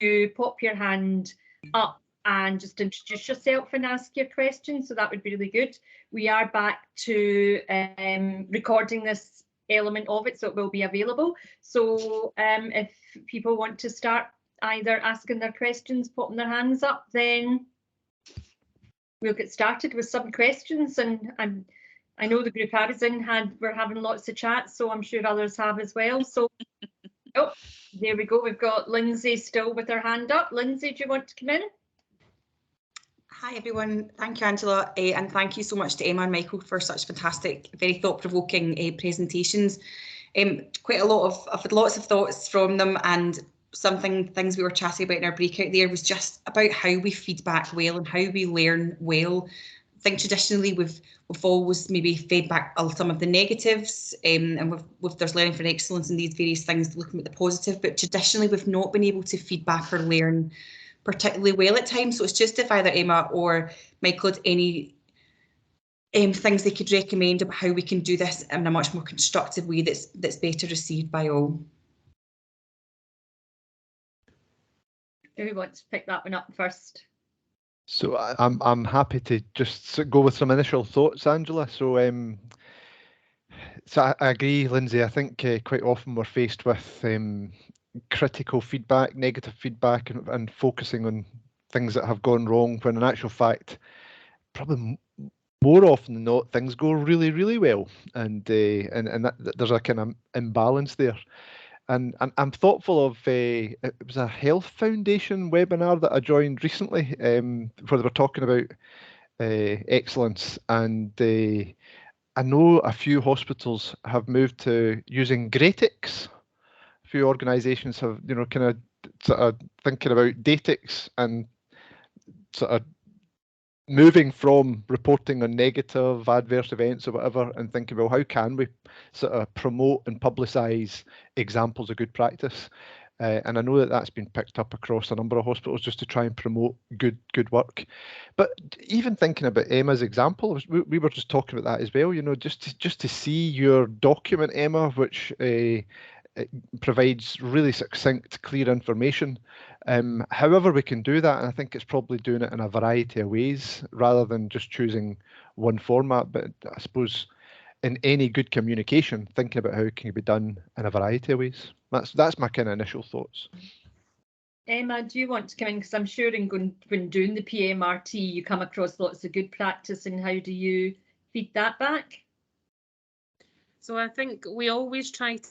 you pop your hand up and just introduce yourself and ask your question. So that would be really good. We are back to recording this element of it, so it will be available. So if people want to start either asking their questions, popping their hands up, then we'll get started with some questions. And I know the group I was in we're having lots of chats, so I'm sure others have as well. So oh, there we go. We've got Lindsay still with her hand up. Lindsay, do you want to come in? Hi everyone, thank you Angela, and thank you so much to Emma and Michael for such fantastic, very thought-provoking presentations. I've had lots of thoughts from them, and things we were chatting about in our breakout there was just about how we feedback well and how we learn well. I think traditionally we've always maybe fed back some of the negatives, and there's learning for excellence in these various things, looking at the positive, but traditionally we've not been able to feedback or learn particularly well at times. So it's just if either Emma or Michael had any things they could recommend about how we can do this in a much more constructive way that's better received by all. Who wants to pick that one up first? So I'm happy to just go with some initial thoughts, Angela. So I agree, Lindsay. I think quite often we're faced with critical feedback, negative feedback, and focusing on things that have gone wrong, when in actual fact, probably more often than not, things go really, really well, and there's a kind of imbalance there. And I'm thoughtful of it was a Health Foundation webinar that I joined recently, where they were talking about excellence, and I know a few hospitals have moved to using Gratix. A few organisations have, kind of sort of thinking about Datix and sort of moving from reporting on negative adverse events or whatever, and thinking, well, how can we sort of promote and publicise examples of good practice? And I know that that's been picked up across a number of hospitals, just to try and promote good work. But even thinking about Emma's example, we were just talking about that as well. Just to see your document, Emma, which it provides really succinct, clear information. However we can do that, and I think it's probably doing it in a variety of ways rather than just choosing one format. But I suppose in any good communication, thinking about how it can be done in a variety of ways. That's my kind of initial thoughts. Emma, do you want to come in? Because I'm sure when doing the PMRT, you come across lots of good practice, and how do you feed that back? So I think we always try to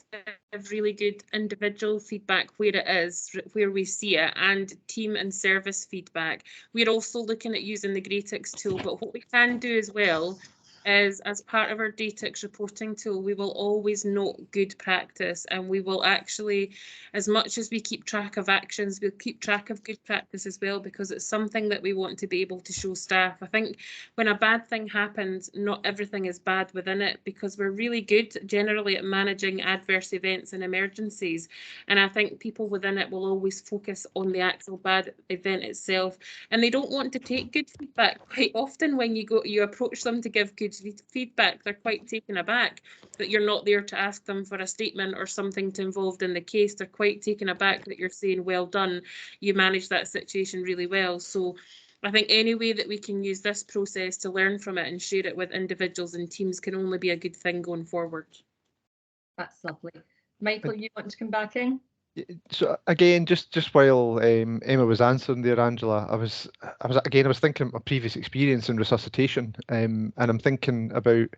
have really good individual feedback where it is, where we see it, and team and service feedback. We're also looking at using the Gratix tool, but what we can do as well is, as part of our Datix reporting tool, we will always note good practice, and we will actually, as much as we keep track of actions, we'll keep track of good practice as well, because it's something that we want to be able to show staff. I think when a bad thing happens, not everything is bad within it, because we're really good generally at managing adverse events and emergencies. And I think people within it will always focus on the actual bad event itself, and they don't want to take good feedback. Quite often when you approach them to give good feedback, they're quite taken aback that you're not there to ask them for a statement or something to involved in the case. They're quite taken aback that you're saying, well done, you managed that situation really well. So I think any way that we can use this process to learn from it and share it with individuals and teams can only be a good thing going forward. That's lovely. Michael, you want to come back in? So again, just while Emma was answering there, Angela, I was thinking of my previous experience in resuscitation, and I'm thinking about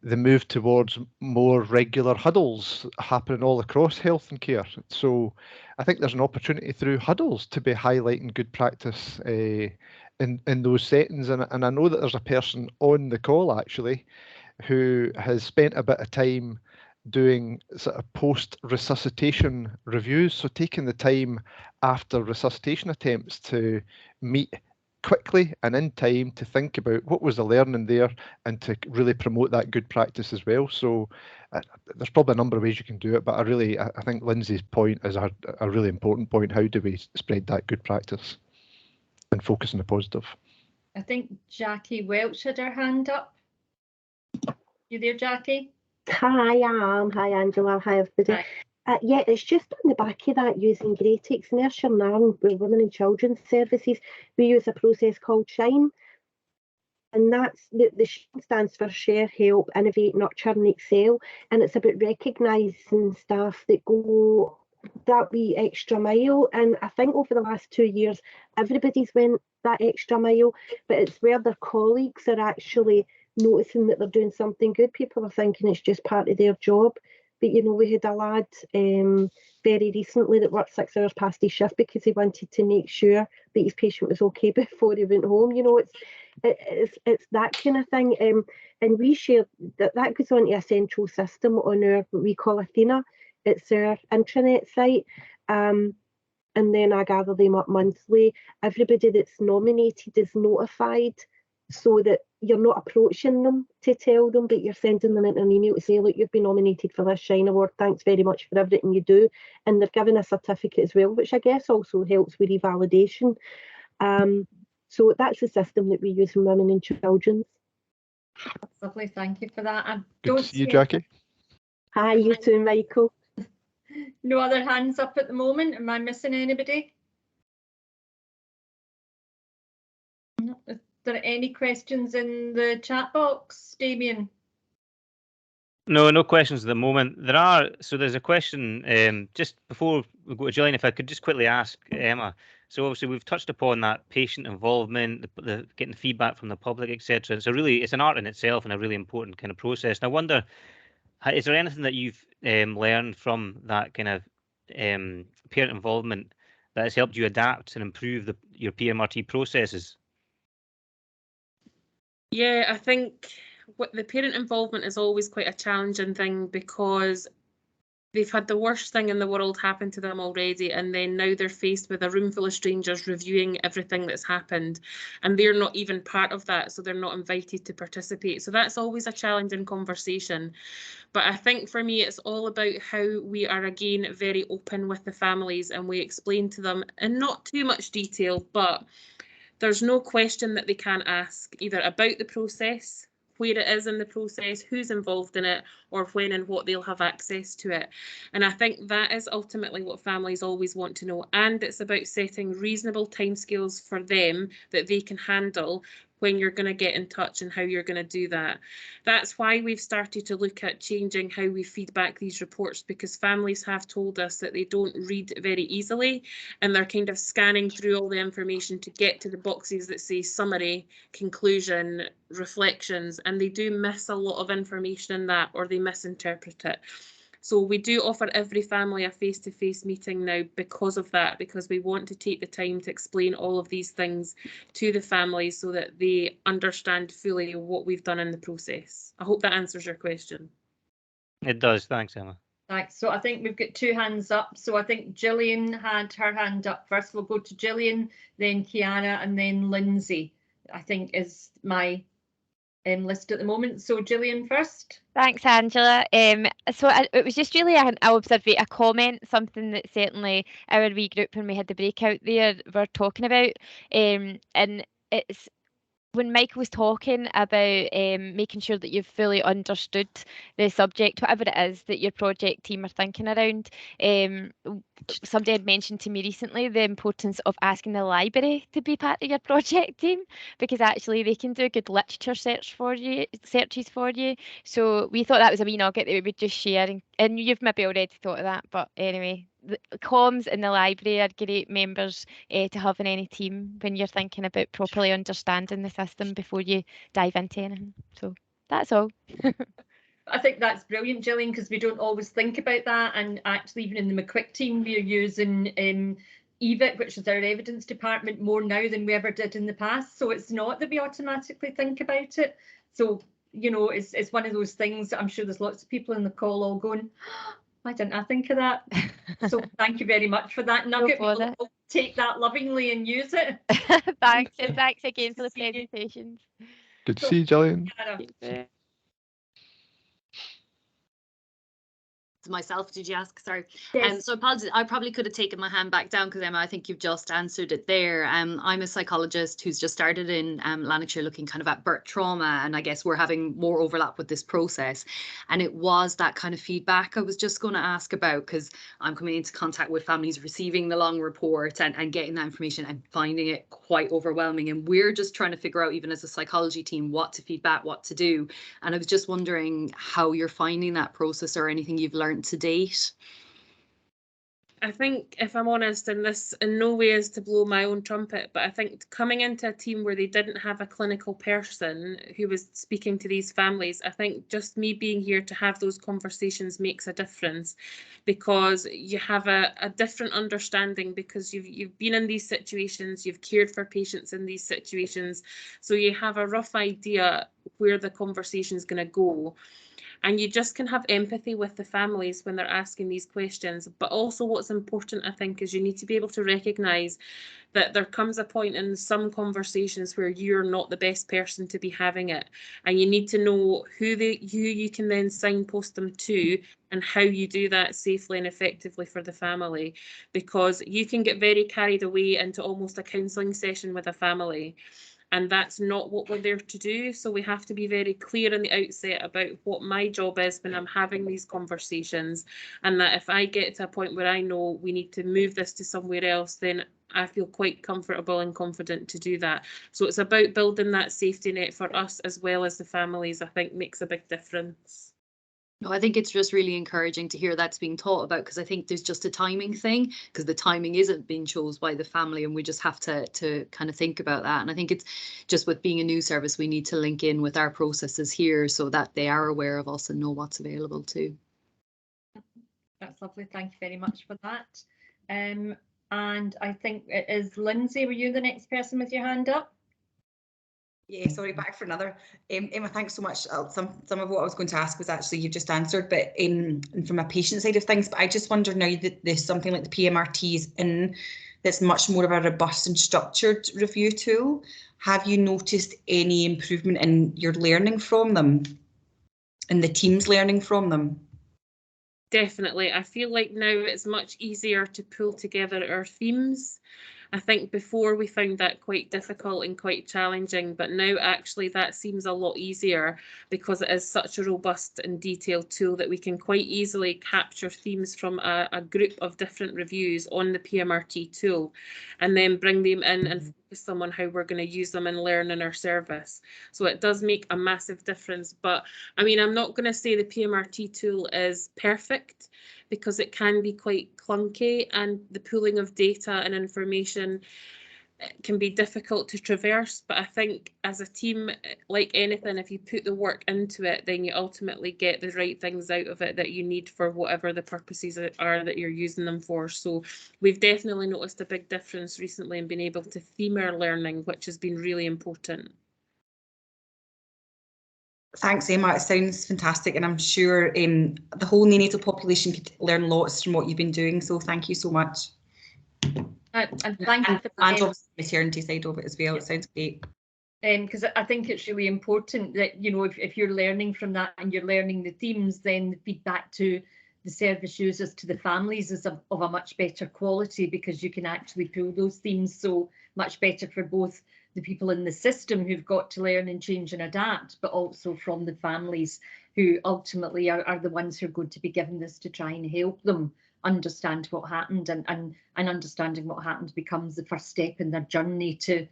the move towards more regular huddles happening all across health and care. So I think there's an opportunity through huddles to be highlighting good practice in those settings, and I know that there's a person on the call actually who has spent a bit of time doing sort of post-resuscitation reviews, so taking the time after resuscitation attempts to meet quickly and in time to think about what was the learning there and to really promote that good practice as well. So there's probably a number of ways you can do it, but I think Lindsay's point is a really important point. How do we spread that good practice and focus on the positive? I think Jackie Welch had her hand up. You there, Jackie? Hi, Hi, Angela. Hi, everybody. Yeah, it's just on the back of that, using Greatix. Nurture Narn, with Women and Children's Services, we use a process called SHINE. And that's the SHINE stands for Share, Help, Innovate, Nurture and Excel. And it's about recognising staff that go that wee extra mile. And I think over the last 2 years, everybody's went that extra mile, but it's where their colleagues are actually noticing that they're doing something good. People are thinking it's just part of their job. But, you know, we had a lad very recently that worked 6 hours past his shift because he wanted to make sure that his patient was okay before he went home. You know, it's that kind of thing. And we share that goes onto a central system on our, what we call Athena. It's our intranet site. And then I gather them up monthly. Everybody that's nominated is notified, so that you're not approaching them to tell them, but you're sending them in an email to say, look, you've been nominated for this SHINE Award. Thanks very much for everything you do. And they're given a certificate as well, which I guess also helps with revalidation. So that's the system that we use in Women and Children's. That's lovely, thank you for that. Good to see you, Jackie. Hi, you too, Michael. No other hands up at the moment. Am I missing anybody? No. Is there any questions in the chat box, Damien? No questions at the moment. There's a question just before we go to Gillian, if I could just quickly ask Emma. So obviously we've touched upon that patient involvement, the getting feedback from the public, etc. So really, it's an art in itself and a really important kind of process. And I wonder, is there anything that you've learned from that kind of parent involvement that has helped you adapt and improve your PMRT processes? Yeah, I think the parent involvement is always quite a challenging thing, because they've had the worst thing in the world happen to them already, and then now they're faced with a room full of strangers reviewing everything that's happened, and they're not even part of that, so they're not invited to participate. So that's always a challenging conversation. But I think for me, it's all about how we are, again, very open with the families, and we explain to them in not too much detail, but there's no question that they can ask either about the process, where it is in the process, who's involved in it, or when and what they'll have access to it. And I think that is ultimately what families always want to know. And it's about setting reasonable timescales for them that they can handle when you're going to get in touch and how you're going to do that. That's why we've started to look at changing how we feedback these reports, because families have told us that they don't read very easily, and they're kind of scanning through all the information to get to the boxes that say summary, conclusion, reflections, and they do miss a lot of information in that, or they misinterpret it. So we do offer every family a face-to-face meeting now because of that, because we want to take the time to explain all of these things to the families so that they understand fully what we've done in the process. I hope that answers your question. It does. Thanks, Emma. Thanks. So I think we've got 2 hands up. So I think Gillian had her hand up first. We'll go to Gillian, then Kiara, and then Lindsay, I think is my list at the moment. So Gillian first. Thanks, Angela. So it was just really I'll observe a comment, something that certainly our wee group when we had the breakout there were talking about, and it's when Michael was talking about making sure that you've fully understood the subject, whatever it is that your project team are thinking around. Somebody had mentioned to me recently the importance of asking the library to be part of your project team, because actually they can do good literature searches for you. So we thought that was a wee nugget that we would just share, and you've maybe already thought of that, but anyway, the comms in the library are great members to have in any team when you're thinking about properly understanding the system before you dive into anything. So that's all. I think that's brilliant, Gillian, because we don't always think about that. And actually, even in the MCQIC team, we're using EVIC, which is our evidence department, more now than we ever did in the past. So it's not that we automatically think about it. So, you know, it's one of those things that I'm sure there's lots of people in the call all going, why didn't I think of that? So thank you very much for that nugget. We'll take that lovingly and use it. Thanks, and thanks again for the presentations. Good to see you, Gillian. to myself, did you ask? Sorry. Yes. So apologies, I probably could have taken my hand back down because Emma, I think you've just answered it there. I'm a psychologist who's just started in Lanarkshire looking kind of at birth trauma, and I guess we're having more overlap with this process. And it was that kind of feedback I was just going to ask about, because I'm coming into contact with families receiving the long report and getting that information and finding it quite overwhelming. And we're just trying to figure out, even as a psychology team, what to feedback, what to do. And I was just wondering how you're finding that process or anything you've learned to date. I think, if I'm honest, and this in no way is to blow my own trumpet, but I think coming into a team where they didn't have a clinical person who was speaking to these families, I think just me being here to have those conversations makes a difference, because you have a different understanding, because you've been in these situations, you've cared for patients in these situations, so you have a rough idea where the conversation is going to go. And you just can have empathy with the families when they're asking these questions. But also what's important, I think, is you need to be able to recognise that there comes a point in some conversations where you're not the best person to be having it. And you need to know who you can then signpost them to, and how you do that safely and effectively for the family. Because you can get very carried away into almost a counselling session with a family. And that's not what we're there to do. So we have to be very clear in the outset about what my job is when I'm having these conversations, and that if I get to a point where I know we need to move this to somewhere else, then I feel quite comfortable and confident to do that. So it's about building that safety net for us as well as the families, I think makes a big difference. No, I think it's just really encouraging to hear that's being taught about, because I think there's just a timing thing, because the timing isn't being chose by the family, and we just have to kind of think about that. And I think it's just with being a new service, we need to link in with our processes here so that they are aware of us and know what's available too. That's lovely. Thank you very much for that. And I think it is Lindsay. Were you the next person with your hand up? Yeah, sorry, back for another. Emma, thanks so much. Some of what I was going to ask was actually you've just answered, but from a patient side of things. But I just wonder now that there's something like the PMRT is in, that's much more of a robust and structured review tool. Have you noticed any improvement in your learning from them, and the team's learning from them? Definitely. I feel like now it's much easier to pull together our themes. I think before we found that quite difficult and quite challenging, but now actually that seems a lot easier, because it is such a robust and detailed tool that we can quite easily capture themes from a group of different reviews on the PMRT tool, and then bring them in and focus them on how we're going to use them and learn in our service. So it does make a massive difference. But I mean, I'm not going to say the PMRT tool is perfect, because it can be quite clunky, and the pooling of data and information can be difficult to traverse. But I think as a team, like anything, if you put the work into it, then you ultimately get the right things out of it that you need for whatever the purposes are that you're using them for. So we've definitely noticed a big difference recently in being able to theme our learning, which has been really important. Thanks, Emma. It sounds fantastic, and I'm sure the whole neonatal population could learn lots from what you've been doing. So thank you so much. And thank you for that. And obviously the maternity side of it as well. Yeah. It sounds great. Because I think it's really important that, you know, if you're learning from that and you're learning the themes, then the feedback to the service users, to the families, is of a much better quality, because you can actually pull those themes so much better for both the people in the system who've got to learn and change and adapt, but also from the families who ultimately are the ones who are going to be given this to try and help them understand what happened, and understanding what happened becomes the first step in their journey to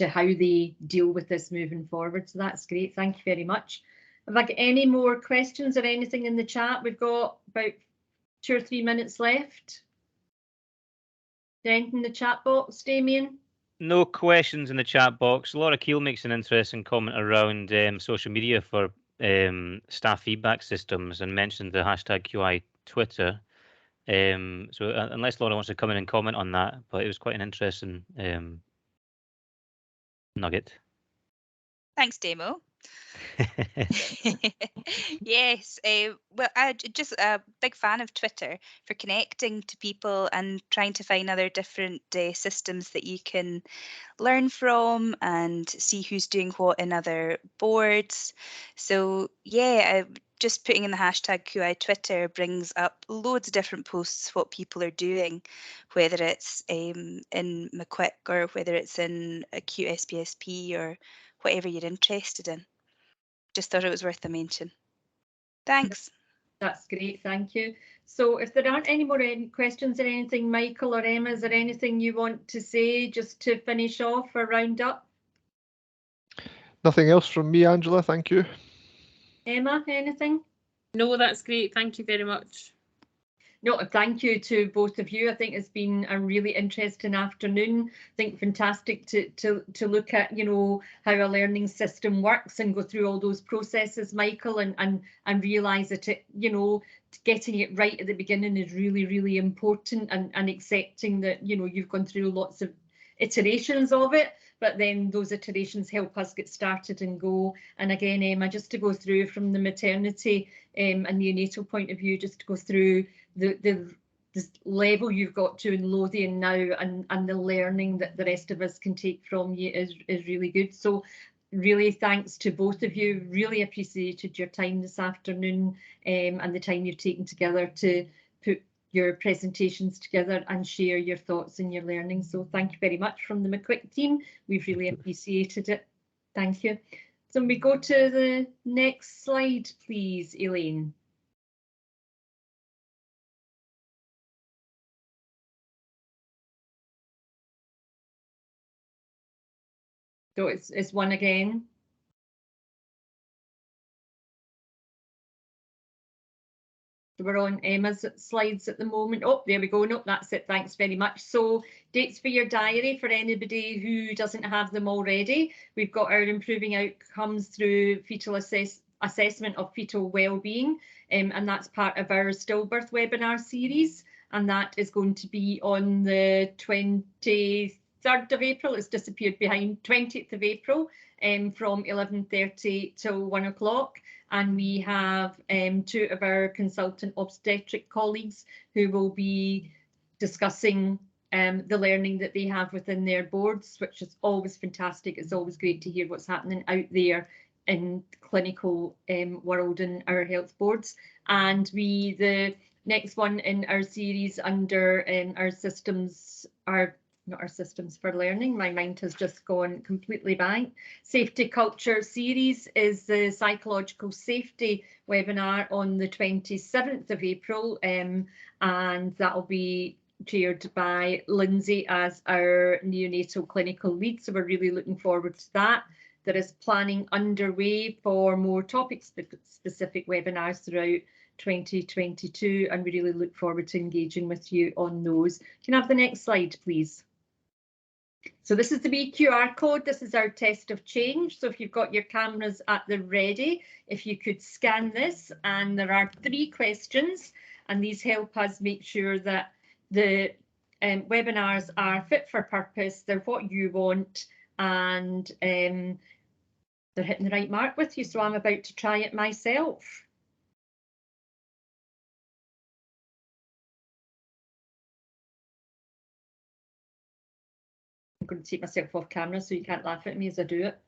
how they deal with this moving forward. So that's great. Thank you very much. Have I got any more questions or anything in the chat? We've got about 2 or 3 minutes left. Is there anything in the chat box, Damien? No questions in the chat box. Laura Keel makes an interesting comment around social media for staff feedback systems, and mentioned the #QI Twitter. So unless Laura wants to come in and comment on that, but it was quite an interesting nugget. Thanks, Damo. Yes, well, I'm just a big fan of Twitter for connecting to people and trying to find other different systems that you can learn from and see who's doing what in other boards. So yeah, just putting in the hashtag QI Twitter brings up loads of different posts, what people are doing, whether it's in MCQIC or whether it's in acute SPSP or whatever you're interested in. Just thought it was worth a mention. Thanks. That's great, thank you. So if there aren't any more questions or anything, Michael or Emma, is there anything you want to say just to finish off or round up? Nothing else from me, Angela, thank you. Emma, anything? No, that's great. Thank you very much. No, thank you to both of you. I think it's been a really interesting afternoon. I think fantastic to look at, you know, how a learning system works and go through all those processes, Michael, and realise that it, you know, getting it right at the beginning is really, really important, and accepting that, you know, you've gone through lots of iterations of it, but then those iterations help us get started and go. And again, Emma, just to go through from the maternity and neonatal point of view, just to go through the level you've got to in Lothian now, and the learning that the rest of us can take from you is really good. So really thanks to both of you. Really appreciated your time this afternoon, and the time you've taken together to put your presentations together and share your thoughts and your learning. So thank you very much from the MCQIC team. We've really appreciated it. Thank you. So we go to the next slide, please, Elaine. So it's one again. So we're on Emma's slides at the moment. Oh, there we go. Nope, that's it. Thanks very much. So dates for your diary for anybody who doesn't have them already. We've got our improving outcomes through fetal assessment of fetal well-being, and that's part of our stillbirth webinar series. And that is going to be on the 23rd of April. It's disappeared behind 20th of April, from 11:30 till 1 o'clock. And we have two of our consultant obstetric colleagues who will be discussing the learning that they have within their boards, which is always fantastic. It's always great to hear what's happening out there in clinical world in our health boards. And the next one in our series under our systems, not our systems for learning, my mind has just gone completely blank. Safety culture series is the psychological safety webinar on the 27th of April, and that will be chaired by Lindsay as our neonatal clinical lead. So we're really looking forward to that. There is planning underway for more topic-specific webinars throughout 2022, and we really look forward to engaging with you on those. Can I have the next slide, please? So this is the wee QR code. This is our test of change. So if you've got your cameras at the ready, if you could scan this, and there are 3 questions, and these help us make sure that the webinars are fit for purpose, they're what you want, and they're hitting the right mark with you. So I'm about to try it myself. I'm going to take myself off camera so you can't laugh at me as I do it.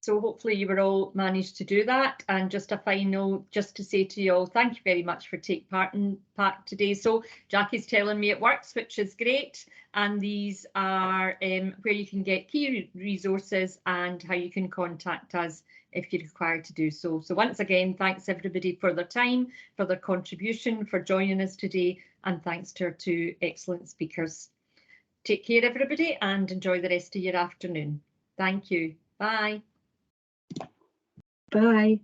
So hopefully you were all managed to do that. And just a final, just to say to you all, thank you very much for taking part today. So Jackie's telling me it works, which is great. And these are where you can get key resources and how you can contact us if you're required to do so. So once again, thanks everybody for their time, for their contribution, for joining us today, and thanks to our 2 excellent speakers. Take care everybody and enjoy the rest of your afternoon. Thank you. Bye. Bye.